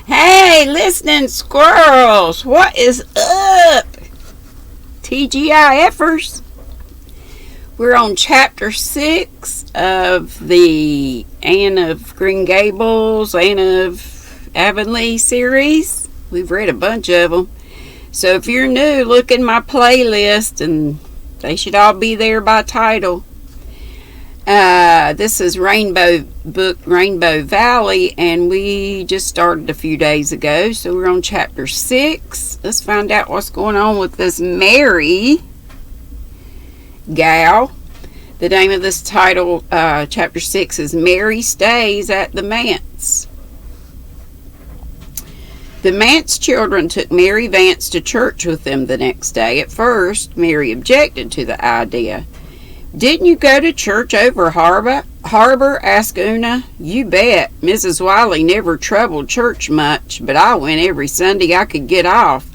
Hey, listening squirrels, what is up? TGIFers. We're on chapter 6 of the Anne of Green Gables, Anne of Avonlea series. We've read a bunch of them. So if you're new, look in my playlist and they should all be there by title. This is Rainbow Valley, and we just started a few days ago, so we're on chapter 6. Let's find out what's going on with this Mary gal. The name of this title, chapter 6, is Mary Stays at the Manse. The Manse children took Mary Vance to church with them the next day. At first, Mary objected to the idea. "Didn't you go to church over harbor?" asked Una. "You bet. Mrs. Wiley never troubled church much, but I went every Sunday I could get off.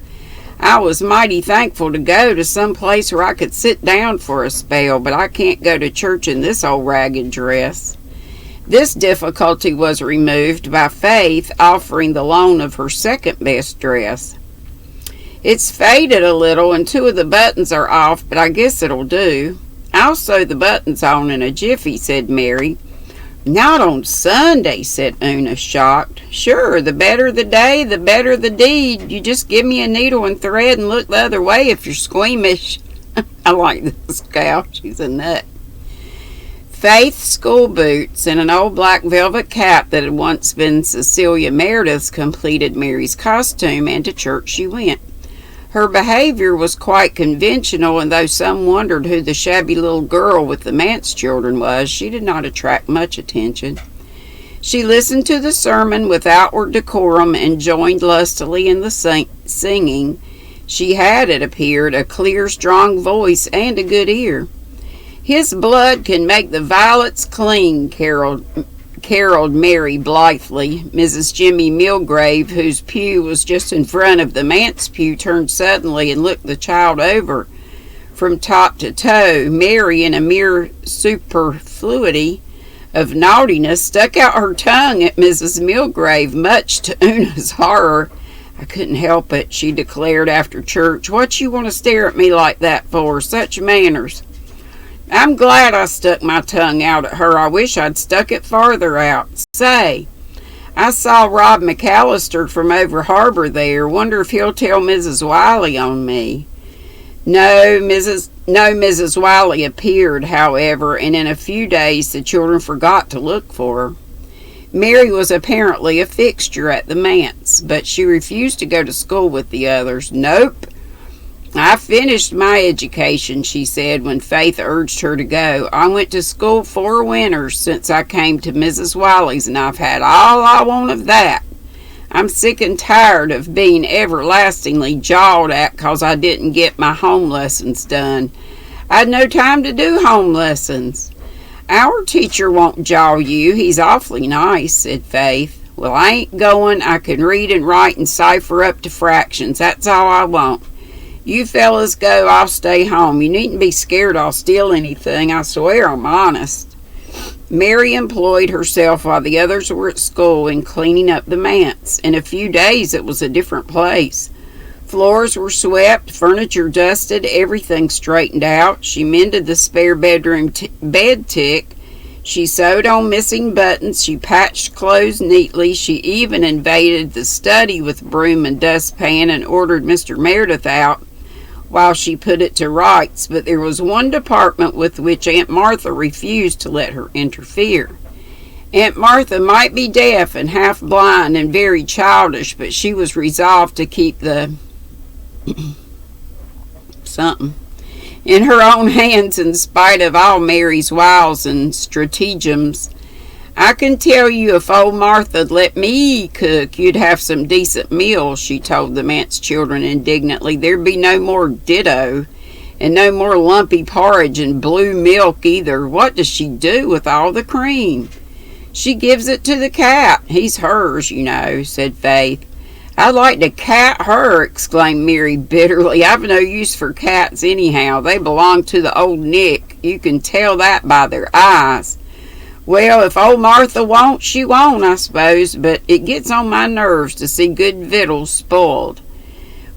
I was mighty thankful to go to some place where I could sit down for a spell, but I can't go to church in this old ragged dress." This difficulty was removed by Faith offering the loan of her second best dress. "It's faded a little and 2 of the buttons are off, but I guess it'll do." "I'll sew the buttons on in a jiffy," said Mary. "Not on Sunday," said Una, shocked. "Sure, the better the day, the better the deed. You just give me a needle and thread and look the other way if you're squeamish." I like this gal. She's a nut. Faith's school boots and an old black velvet cap that had once been Cecilia Meredith's completed Mary's costume, and to church she went. Her behavior was quite conventional, and though some wondered who the shabby little girl with the Manse children was, she did not attract much attention. She listened to the sermon with outward decorum and joined lustily in the singing. She had, it appeared, a clear, strong voice and a good ear. "His blood can make the violets cling," caroled Mary blithely. Mrs. Jimmy Milgrave, whose pew was just in front of the Manse pew, turned suddenly and looked the child over from top to toe. Mary, in a mere superfluity of naughtiness, stuck out her tongue at Mrs. Milgrave, much to Una's horror. "I couldn't help it," she declared after church. "What you want to stare at me like that for? Such manners." "I'm glad I stuck my tongue out at her. I wish I'd stuck it farther out. Say, I saw Rob McAllister from over harbor there. Wonder if he'll tell Mrs. Wiley on me." No Mrs. Wiley appeared, however, and in a few days the children forgot to look for her. Mary was apparently a fixture at the Manse, but she refused to go to school with the others. "Nope. I finished my education," she said when Faith urged her to go. "I went to school 4 winters since I came to Mrs. Wiley's, and I've had all I want of that. I'm sick and tired of being everlastingly jawed at 'cause I didn't get my home lessons done. I'd no time to do home lessons." "Our teacher won't jaw you. He's awfully nice," said Faith. "Well, I ain't going. I can read and write and cipher up to fractions. That's all I want. You fellas go, I'll stay home. You needn't be scared I'll steal anything. I swear I'm honest." Mary employed herself while the others were at school in cleaning up the Manse. In a few days it was a different place. Floors were swept, furniture dusted, everything straightened out. She mended the spare bedroom bed tick. She sewed on missing buttons. She patched clothes neatly. She even invaded the study with broom and dustpan and ordered Mr. Meredith out while she put it to rights, but there was one department with which Aunt Martha refused to let her interfere. Aunt Martha might be deaf and half blind and very childish, but she was resolved to keep the something in her own hands in spite of all Mary's wiles and stratagems. "I can tell you if old Martha'd let me cook, you'd have some decent meals," she told the Manse children indignantly. "There'd be no more ditto, and no more lumpy porridge and blue milk either. What does she do with all the cream?" "She gives it to the cat. He's hers, you know," said Faith. "I'd like to cat her," exclaimed Mary bitterly. "I've no use for cats anyhow. They belong to the old Nick. You can tell that by their eyes." Well, if old Martha won't, she won't, I suppose, but it gets on my nerves to see good victuals spoiled.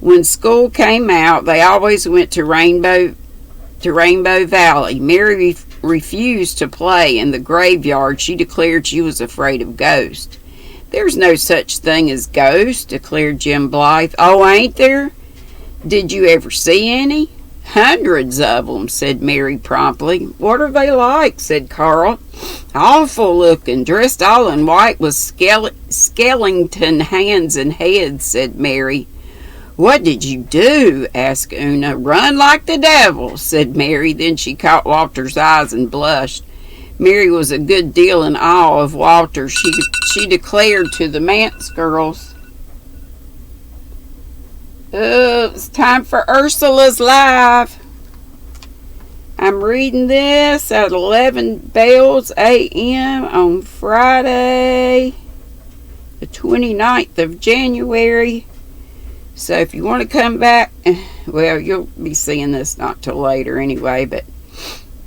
When school came out, they always went to Rainbow Valley. Mary refused to play in the graveyard. She declared she was afraid of ghosts. There's no such thing as ghosts, declared Jim Blythe. Oh, ain't there? Did you ever see any? Hundreds of them, said Mary promptly. What are they like? Said Carl. Awful looking, dressed all in white with skeleton hands and heads, said Mary. What did you do? Asked Una. Run like the devil, said Mary. Then she caught Walter's eyes and blushed. Mary was a good deal in awe of Walter. She declared to the Manse girls, it's time for Ursula's Live. I'm reading this at 11 bells a.m. on Friday, the 29th of January. So if you want to come back, well, you'll be seeing this not till later anyway, but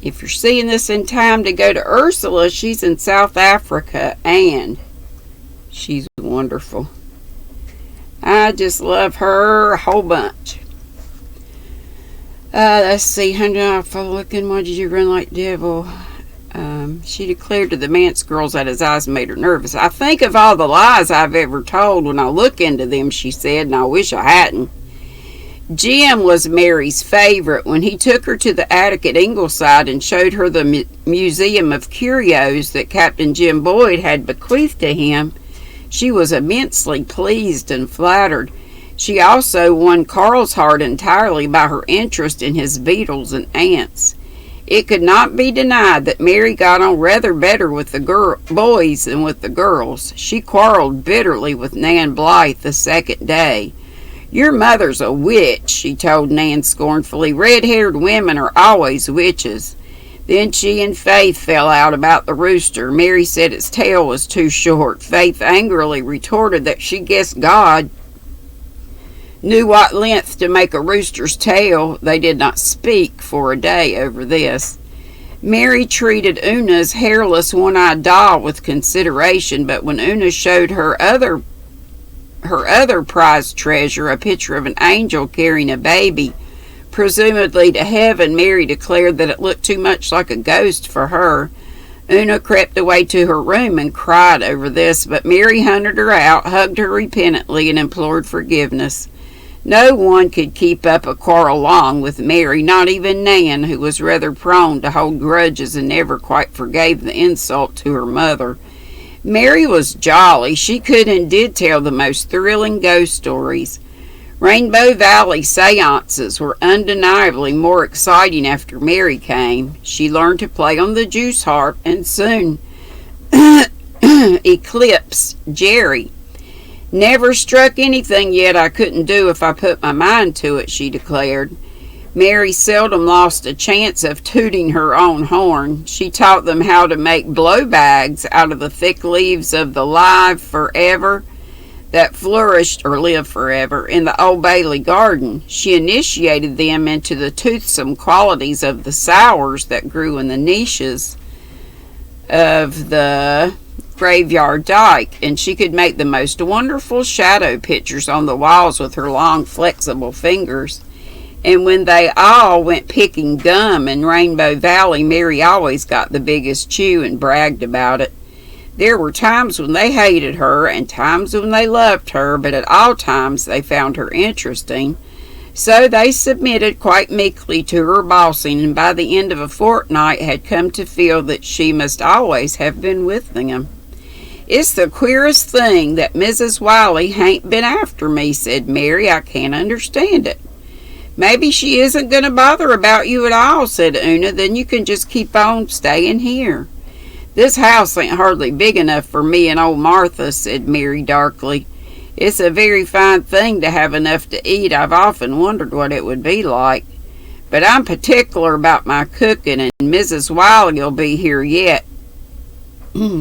if you're seeing this in time to go to Ursula, she's in South Africa, and she's wonderful. I just love her a whole bunch. Let's see. Looking, why did you run like devil? She declared to the Manse girls that his eyes made her nervous. I think of all the lies I've ever told when I look into them, she said, and I wish I hadn't. Jim was Mary's favorite. When he took her to the attic at Ingleside and showed her the museum of curios that Captain Jim Boyd had bequeathed to him, she was immensely pleased and flattered. She also won Carl's heart entirely by her interest in his beetles and ants. It could not be denied that Mary got on rather better with the boys than with the girls. She quarreled bitterly with Nan Blythe the second day. Your mother's a witch, she told Nan scornfully. Red-haired women are always witches. Then she and Faith fell out about the rooster. Mary said its tail was too short. Faith angrily retorted that she guessed God knew what length to make a rooster's tail. They did not speak for a day over this. Mary treated Una's hairless one-eyed doll with consideration, but when Una showed her other prized treasure, a picture of an angel carrying a baby, presumably to heaven, Mary declared that it looked too much like a ghost for her. Una crept away to her room and cried over this, but Mary hunted her out, hugged her repentantly, and implored forgiveness. No one could keep up a quarrel long with Mary, not even Nan, who was rather prone to hold grudges and never quite forgave the insult to her mother. Mary was jolly. She could and did tell the most thrilling ghost stories. Rainbow Valley seances were undeniably more exciting after Mary came. She learned to play on the juice harp and soon eclipsed Jerry. Never struck anything yet I couldn't do if I put my mind to it, she declared. Mary seldom lost a chance of tooting her own horn. She taught them how to make blow bags out of the thick leaves of the live forever that flourished or lived forever in the Old Bailey garden. She initiated them into the toothsome qualities of the sours that grew in the niches of the graveyard dyke, and she could make the most wonderful shadow pictures on the walls with her long, flexible fingers. And when they all went picking gum in Rainbow Valley, Mary always got the biggest chew and bragged about it. There were times when they hated her and times when they loved her, but at all times they found her interesting. So they submitted quite meekly to her bossing, and by the end of a fortnight had come to feel that she must always have been with them. It's the queerest thing that Mrs. Wiley hain't been after me, said Mary. I can't understand it. Maybe she isn't going to bother about you at all, said Una. Then you can just keep on staying here. This house ain't hardly big enough for me and old Martha, said Mary darkly. It's a very fine thing to have enough to eat. I've often wondered what it would be like. But I'm particular about my cooking, and Mrs. Wiley'll be here yet.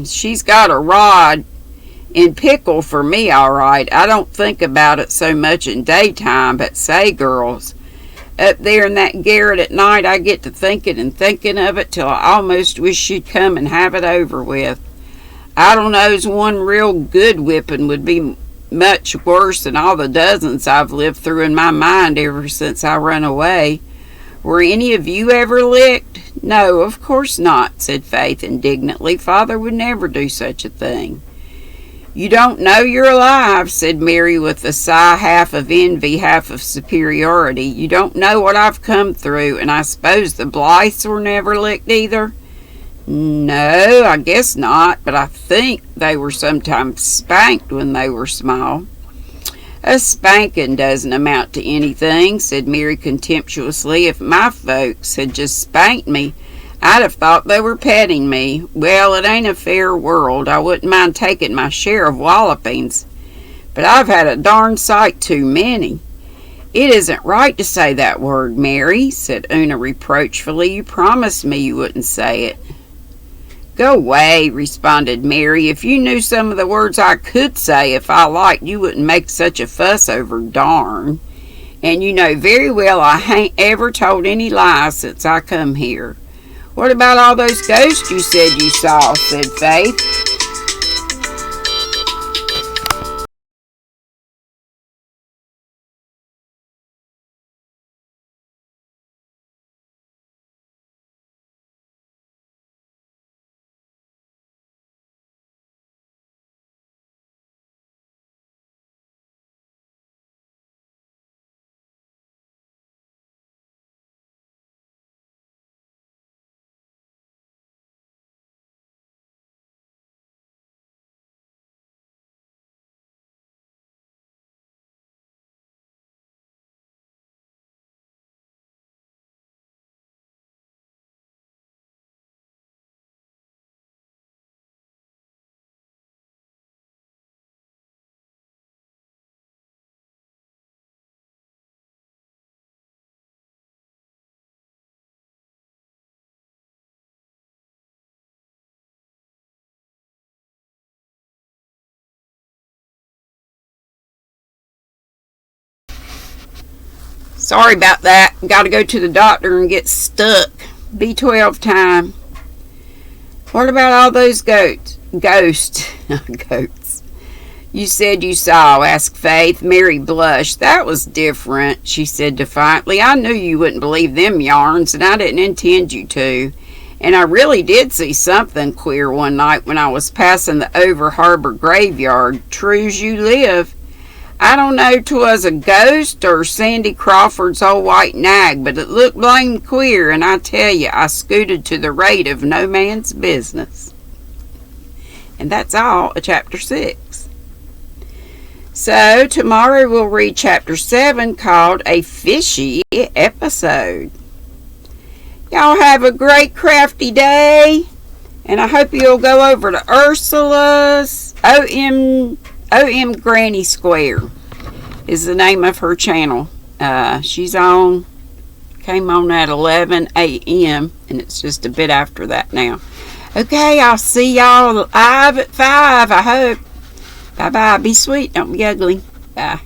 She's got a rod in pickle for me, all right. I don't think about it so much in daytime, but say, girls, Up there in that garret at night, I get to thinking and thinking of it till I almost wish she'd come and have it over with. I don't know's one real good whipping would be much worse than all the dozens I've lived through in my mind ever since I run away. Were any of you ever licked? No, of course not, said Faith indignantly. Father would never do such a thing. You don't know you're alive, said Mary with a sigh, half of envy, half of superiority. You don't know what I've come through, and I suppose the Blythes were never licked either? No, I guess not, but I think they were sometimes spanked when they were small. A spanking doesn't amount to anything, said Mary contemptuously. If my folks had just spanked me, I'd have thought they were petting me. Well, it ain't a fair world. I wouldn't mind taking my share of wallopings, but I've had a darn sight too many. It isn't right to say that word, Mary, said Una reproachfully. You promised me you wouldn't say it. Go away, responded Mary. If you knew some of the words I could say if I liked, you wouldn't make such a fuss over darn. And you know very well I hain't ever told any lies since I come here. What about all those ghosts you said you saw, said Faith. Sorry about that. Got to go to the doctor and get stuck. B12 time. What about all those ghosts? Goats. You said you saw, asked Faith. Mary blushed. That was different, she said defiantly. I knew you wouldn't believe them yarns, and I didn't intend you to. And I really did see something queer one night when I was passing the Over Harbor graveyard. True's you live. I don't know 'twas a ghost or Sandy Crawford's old white nag, but it looked blame queer, and I tell you, I scooted to the rate of no man's business. And that's all of chapter 6. So tomorrow we'll read chapter 7, called A Fishy Episode. Y'all have a great crafty day, and I hope you'll go over to Ursula's OM Granny Square is the name of her channel. Came on at 11 a.m. and it's just a bit after that now. Okay, I'll see y'all live at 5, I hope. Bye-bye. Be sweet. Don't be ugly. Bye.